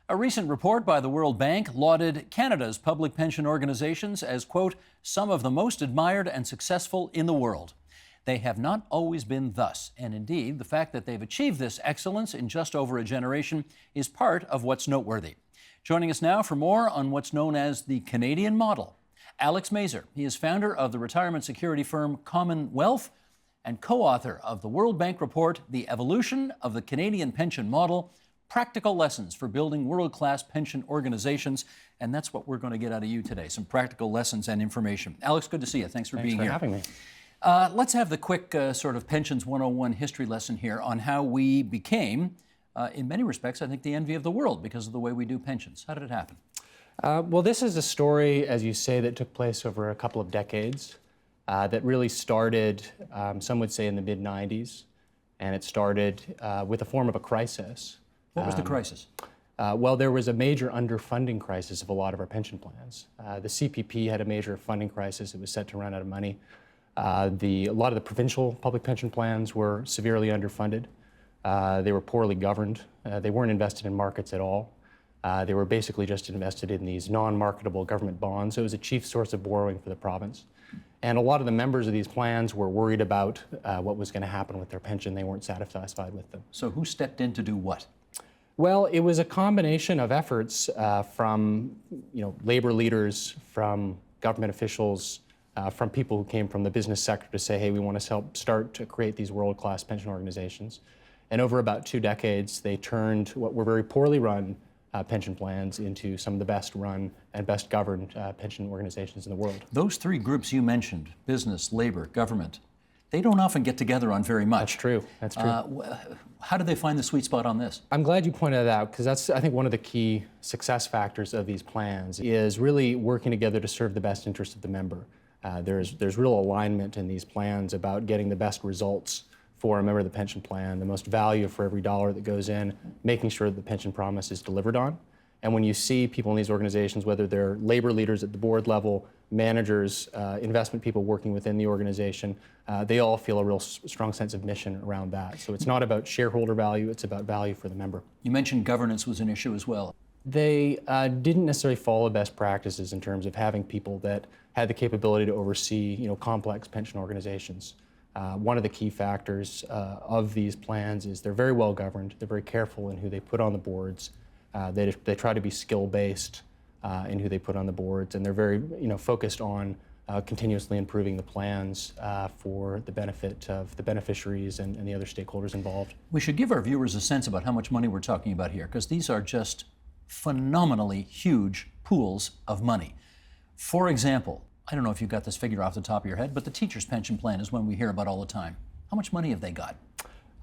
A recent report by the World Bank lauded Canada's public pension organizations as, quote, some of the most admired and successful in the world. They have not always been thus, and indeed, the fact that they've achieved this excellence in just over a generation is part of what's noteworthy. Joining us now for more on what's known as the Canadian model, Alex Mazur. He is founder of the retirement security firm Commonwealth and co-author of the World Bank report, The Evolution of the Canadian Pension Model, Practical Lessons for Building World-Class Pension Organizations. And that's what we're going to get out of you today, some practical lessons and information. Alex, good to see you. Thanks for being here. Thanks for having me. Let's have the quick sort of Pensions 101 history lesson here on how we became, in many respects, I think, the envy of the world because of the way we do pensions. How did it happen? Well, this is a story, as you say, that took place over a couple of decades that really started, some would say, in the mid-90s. And it started with a form of a crisis. What was the crisis? Well, there was a major underfunding crisis of a lot of our pension plans. The CPP had a major funding crisis. It was set to run out of money. A lot of the provincial public pension plans were severely underfunded. They were poorly governed. They weren't invested in markets at all. They were basically just invested in these non-marketable government bonds. So it was a chief source of borrowing for the province. And a lot of the members of these plans were worried about what was going to happen with their pension. They weren't satisfied with them. So who stepped in to do what? Well, it was a combination of efforts from labor leaders, from government officials, from people who came from the business sector to say, hey, we want to help start to create these world-class pension organizations. And over about 2 decades, they turned what were very poorly run pension plans into some of the best run and best governed pension organizations in the world. Those 3 groups you mentioned, business, labor, government, they don't often get together on very much. That's true. That's true. How do they find the sweet spot on this? I'm glad you pointed that out, because that's, I think, one of the key success factors of these plans is really working together to serve the best interest of the member. There's real alignment in these plans about getting the best results for a member of the pension plan, the most value for every dollar that goes in, making sure that the pension promise is delivered on. And when you see people in these organizations, whether they're labor leaders at the board level, managers, investment people working within the organization, they all feel a real strong sense of mission around that. So it's not about shareholder value, it's about value for the member. You mentioned governance was an issue as well. They didn't necessarily follow best practices in terms of having people that had the capability to oversee complex pension organizations. One of the key factors of these plans is they're very well governed, they're very careful in who they put on the boards. They try to be skill-based in who they put on the boards, and they're very focused on continuously improving the plans for the benefit of the beneficiaries and the other stakeholders involved. We should give our viewers a sense about how much money we're talking about here, because these are just phenomenally huge pools of money. For example, I don't know if you've got this figure off the top of your head, but the teacher's pension plan is one we hear about all the time. How much money have they got?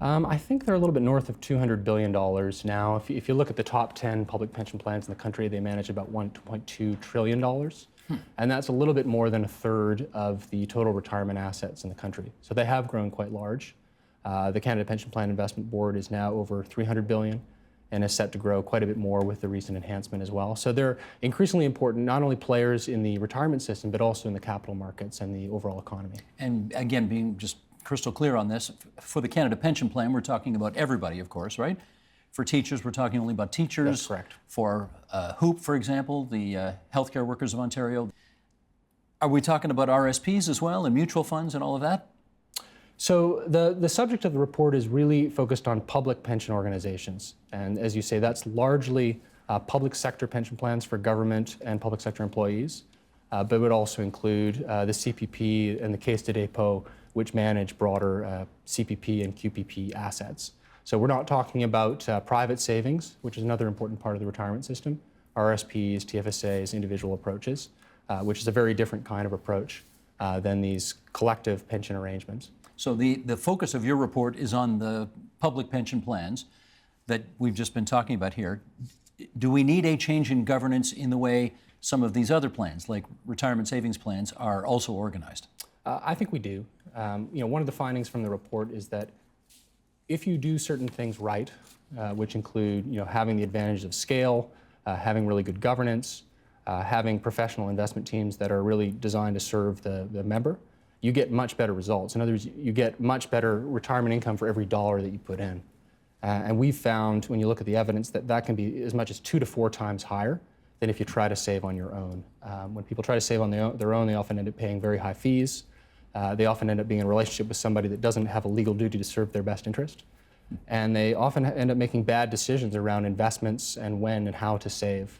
I think they're a little bit north of $200 billion now. If you look at the top 10 public pension plans in the country, they manage about $1.2 trillion. And that's a little bit more than a third of the total retirement assets in the country. So they have grown quite large. The Canada Pension Plan Investment Board is now over $300 billion and is set to grow quite a bit more with the recent enhancement as well. So they're increasingly important, not only players in the retirement system, but also in the capital markets and the overall economy. And again, being just crystal clear on this, for the Canada Pension Plan, we're talking about everybody, of course, right? For teachers, we're talking only about teachers. That's correct. For HOOP, for example, the Healthcare Workers of Ontario. Are we talking about RSPs as well, and mutual funds and all of that? So the subject of the report is really focused on public pension organizations. And as you say, that's largely public sector pension plans for government and public sector employees, but it would also include the CPP and the Caisse de dépôt, which manage broader CPP and QPP assets. So we're not talking about private savings, which is another important part of the retirement system, RSPs, TFSAs, individual approaches, which is a very different kind of approach than these collective pension arrangements. So the focus of your report is on the public pension plans that we've just been talking about here. Do we need a change in governance in the way some of these other plans, like retirement savings plans, are also organized? I think we do. One of the findings from the report is that if you do certain things right, which include having the advantages of scale, having really good governance, having professional investment teams that are really designed to serve the member, you get much better results. In other words, you get much better retirement income for every dollar that you put in. And we've found, when you look at the evidence, that that can be as much as 2 to 4 times higher than if you try to save on your own. When people try to save on their own, they often end up paying very high fees. They often end up being in a relationship with somebody that doesn't have a legal duty to serve their best interest. And they often end up making bad decisions around investments and when and how to save.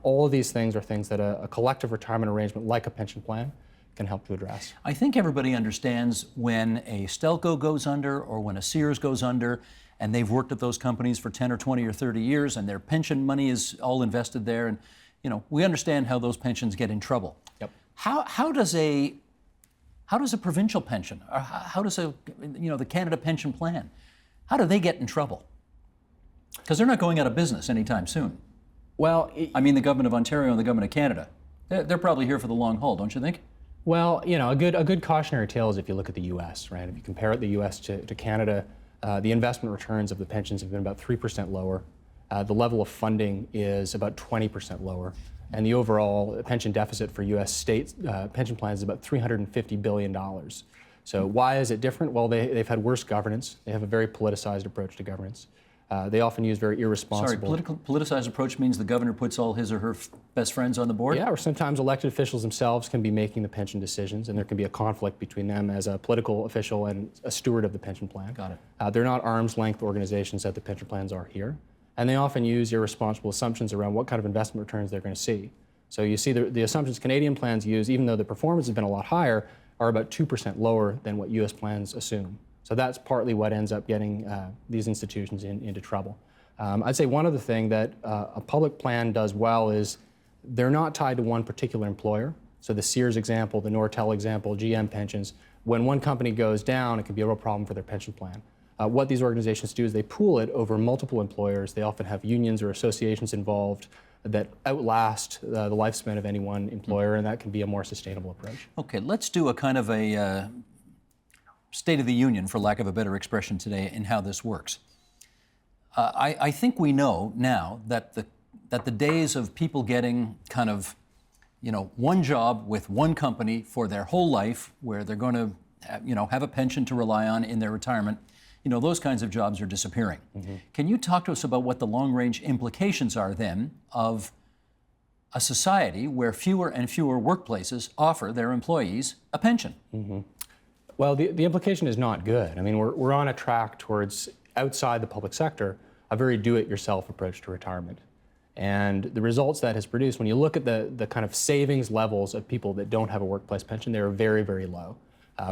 All of these things are things that a collective retirement arrangement like a pension plan can help to address. I think everybody understands when a Stelco goes under or when a Sears goes under, and they've worked at those companies for 10 or 20 or 30 years, and their pension money is all invested there. And we understand how those pensions get in trouble. Yep. How does a provincial pension, or how does the Canada Pension Plan, how do they get in trouble? Because they're not going out of business anytime soon. Well, I mean, the government of Ontario and the government of Canada, they're probably here for the long haul, don't you think? well, a good cautionary tale is if you look at the U.S., right? If you compare the U.S. to Canada, the investment returns of the pensions have been about 3% lower. The level of funding is about 20% lower. And the overall pension deficit for U.S. state pension plans is about $350 billion. So why is it different? Well, they've had worse governance. They have a very politicized approach to governance. They often use very irresponsible... Sorry, politicized approach means the governor puts all his or her best friends on the board? Yeah, or sometimes elected officials themselves can be making the pension decisions, and there can be a conflict between them as a political official and a steward of the pension plan. Got it. They're not arm's-length organizations that the pension plans are here, and they often use irresponsible assumptions around what kind of investment returns they're going to see. So you see the assumptions Canadian plans use, even though the performance has been a lot higher, are about 2% lower than what U.S. plans assume. So that's partly what ends up getting these institutions into trouble. I'd say one other thing that a public plan does well is they're not tied to one particular employer. So the Sears example, the Nortel example, GM pensions, when one company goes down, it can be a real problem for their pension plan. What these organizations do is they pool it over multiple employers. They often have unions or associations involved that outlast the lifespan of any one employer, and that can be a more sustainable approach. Okay, let's do a kind of a State of the Union, for lack of a better expression today, in how this works. I think we know now that the days of people getting kind of, one job with one company for their whole life, where they're going to, have a pension to rely on in their retirement, those kinds of jobs are disappearing. Mm-hmm. Can you talk to us about what the long-range implications are then of a society where fewer and fewer workplaces offer their employees a pension? Mm-hmm. Well, the implication is not good. I mean, we're on a track towards, outside the public sector, a very do-it-yourself approach to retirement. And the results that has produced, when you look at the kind of savings levels of people that don't have a workplace pension, they're very, very low.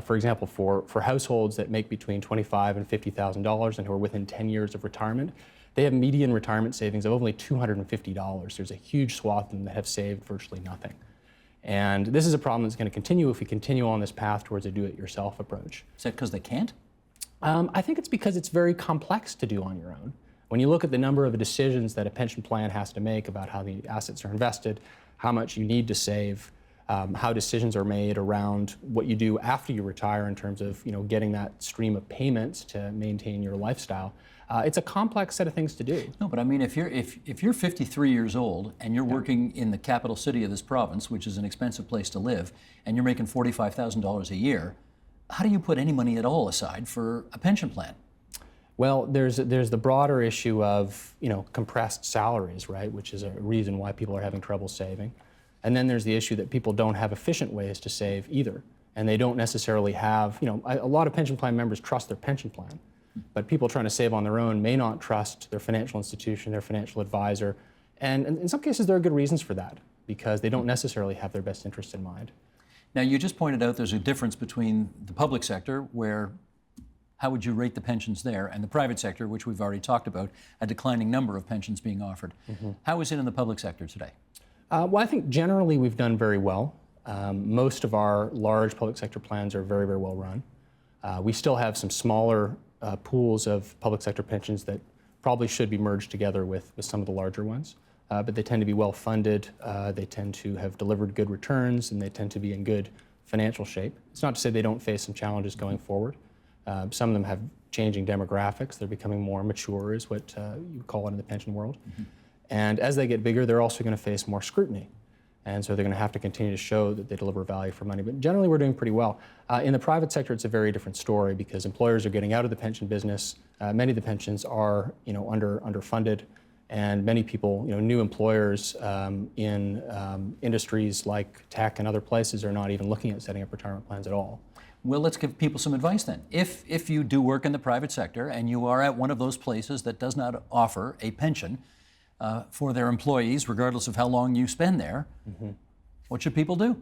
For example, for households that make between $25,000 and $50,000 and who are within 10 years of retirement, they have median retirement savings of only $250. There's a huge swath of them that have saved virtually nothing. And this is a problem that's going to continue if we continue on this path towards a do-it-yourself approach. Is that because they can't? I think it's because it's very complex to do on your own. When you look at the number of decisions that a pension plan has to make about how the assets are invested, how much you need to save, how decisions are made around what you do after you retire in terms of getting that stream of payments to maintain your lifestyle, it's a complex set of things to do. No, but I mean, if you're 53 years old and you're working in the capital city of this province, which is an expensive place to live, and you're making $45,000 a year, how do you put any money at all aside for a pension plan? Well, there's the broader issue of compressed salaries, right, which is a reason why people are having trouble saving. And then there's the issue that people don't have efficient ways to save either, and they don't necessarily have. A lot of pension plan members trust their pension plan, but people trying to save on their own may not trust their financial institution, their financial advisor, and in some cases there are good reasons for that because they don't necessarily have their best interest in mind. Now, you just pointed out there's a difference between the public sector, where how would you rate the pensions there, and the private sector, which we've already talked about, a declining number of pensions being offered. Mm-hmm. How is it in the public sector today? Well, I think generally we've done very well. Most of our large public sector plans are very, very well run. We still have some smaller pools of public sector pensions that probably should be merged together with some of the larger ones, but they tend to be well funded, they tend to have delivered good returns, and they tend to be in good financial shape. It's not to say they don't face some challenges going forward. Some of them have changing demographics. They're becoming more mature, is what you call it in the pension world. Mm-hmm. And as they get bigger, they're also going to face more scrutiny. And so they're going to have to continue to show that they deliver value for money. But generally, we're doing pretty well. In the private sector, it's a very different story because employers are getting out of the pension business. Many of the pensions are, underfunded, and many people, new employers in industries like tech and other places are not even looking at setting up retirement plans at all. Well, let's give people some advice then. If you do work in the private sector and you are at one of those places that does not offer a pension for their employees, regardless of how long you spend there, what should people do?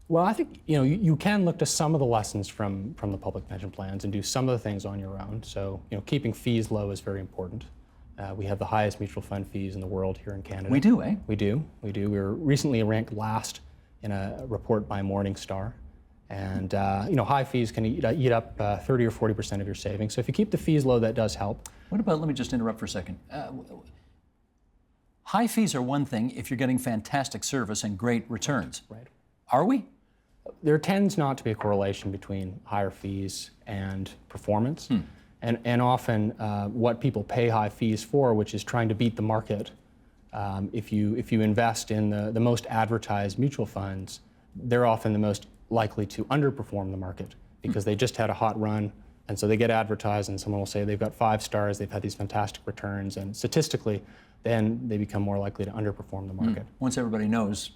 Well, I think you can look to some of the lessons from the public pension plans and do some of the things on your own. So keeping fees low is very important. We have the highest mutual fund fees in the world here in Canada. We do, eh? We do. We were recently ranked last in a report by Morningstar. And high fees can eat up 30 or 40% of your savings. So if you keep the fees low, that does help. What about, let me just interrupt for a second. High fees are one thing if you're getting fantastic service and great returns. Right. Are we? There tends not to be a correlation between higher fees and performance. And often what people pay high fees for, which is trying to beat the market, if you invest in the most advertised mutual funds, they're often the most likely to underperform the market because they just had a hot run, and so they get advertised and someone will say they've got 5 stars, they've had these fantastic returns, and statistically then they become more likely to underperform the market. Once everybody knows,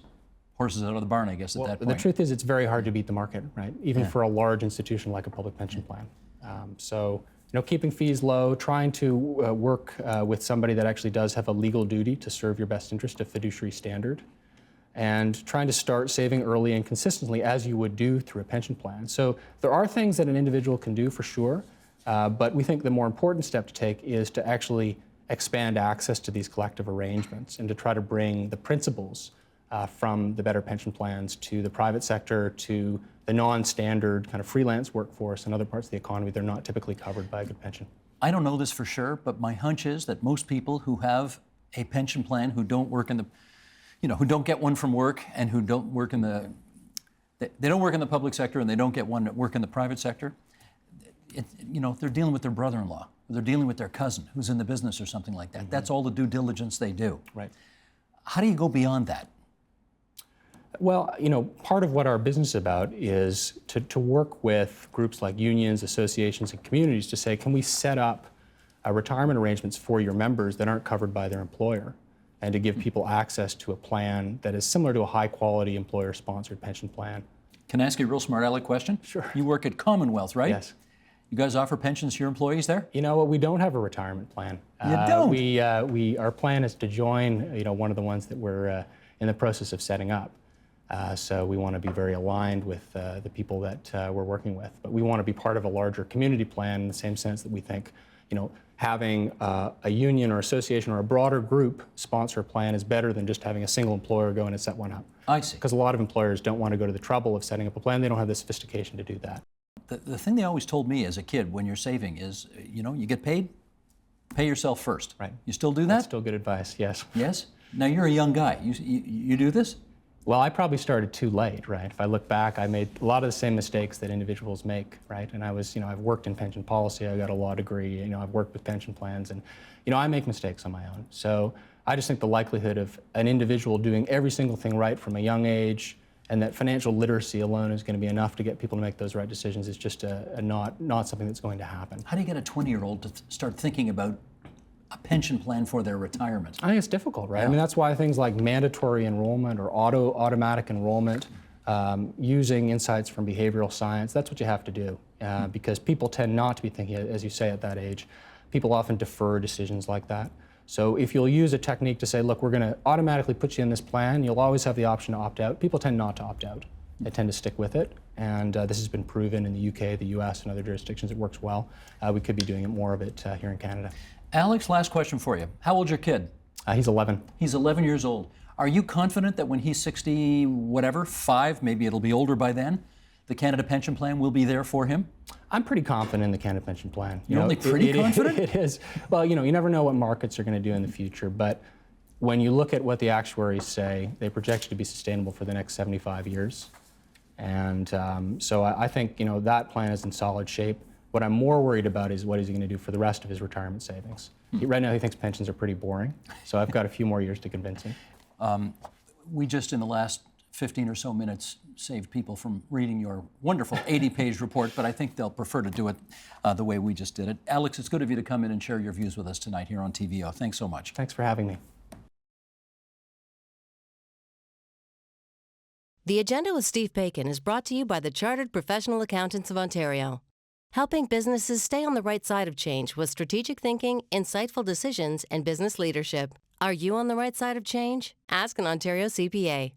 horses out of the barn, I guess, at that point. The truth is it's very hard to beat the market, right? Even for a large institution like a public pension plan. So keeping fees low, trying to work with somebody that actually does have a legal duty to serve your best interest, a fiduciary standard, and trying to start saving early and consistently as you would do through a pension plan. So there are things that an individual can do for sure, but we think the more important step to take is to actually expand access to these collective arrangements and to try to bring the principles from the better pension plans to the private sector, to the non-standard kind of freelance workforce and other parts of the economy that are not typically covered by a good pension. I don't know this for sure, but my hunch is that most people who have a pension plan who don't work in the who don't get one from work and who don't work in the, they don't work in the public sector and they don't get one that work in the private sector, they're dealing with their brother-in-law, or they're dealing with their cousin who's in the business or something like that. That's all the due diligence they do. Right. How do you go beyond that? Well, part of what our business is about is to work with groups like unions, associations, and communities to say, can we set up retirement arrangements for your members that aren't covered by their employer, and to give people access to a plan that is similar to a high-quality employer-sponsored pension plan. Can I ask you a real smart aleck question? Sure. You work at Commonwealth, right? Yes. You guys offer pensions to your employees there? You know what? We don't have a retirement plan. You don't? Our plan is to join, one of the ones that we're in the process of setting up. So we want to be very aligned with the people that we're working with. But we want to be part of a larger community plan in the same sense that we think, having a union or association or a broader group sponsor a plan is better than just having a single employer go in and set one up. I see. Because a lot of employers don't want to go to the trouble of setting up a plan. They don't have the sophistication to do that. The thing they always told me as a kid when you're saving is, you get paid, pay yourself first. Right. You still do that? That's still good advice, yes. Yes? Now you're a young guy. You do this? Well, I probably started too late, right? If I look back, I made a lot of the same mistakes that individuals make, right? And I've worked in pension policy, I got a law degree, I've worked with pension plans, and, I make mistakes on my own. So I just think the likelihood of an individual doing every single thing right from a young age, and that financial literacy alone is going to be enough to get people to make those right decisions is just not something that's going to happen. How do you get a 20-year-old to start thinking about a pension plan for their retirement? I think it's difficult, right? Yeah. I mean, that's why things like mandatory enrollment or automatic enrollment, using insights from behavioral science, that's what you have to do. Because people tend not to be thinking, as you say, at that age. People often defer decisions like that. So if you'll use a technique to say, look, we're going to automatically put you in this plan, you'll always have the option to opt out. People tend not to opt out. They tend to stick with it. And this has been proven in the UK, the US, and other jurisdictions. It works well. We could be doing more of it here in Canada. Alex, last question for you. How old's your kid? He's 11. He's 11 years old. Are you confident that when he's 5, maybe it'll be older by then, the Canada Pension Plan will be there for him? I'm pretty confident in the Canada Pension Plan. You're only pretty confident? It is. Well, you never know what markets are going to do in the future, but when you look at what the actuaries say, they project it to be sustainable for the next 75 years. And so I think, that plan is in solid shape. What I'm more worried about is what is he going to do for the rest of his retirement savings. Right now he thinks pensions are pretty boring, so I've got a few more years to convince him. we just, in the last 15 or so minutes, saved people from reading your wonderful 80-page report, but I think they'll prefer to do it the way we just did it. Alex, it's good of you to come in and share your views with us tonight here on TVO. Thanks so much. Thanks for having me. The Agenda with Steve Bacon is brought to you by the Chartered Professional Accountants of Ontario, helping businesses stay on the right side of change with strategic thinking, insightful decisions, and business leadership. Are you on the right side of change? Ask an Ontario CPA.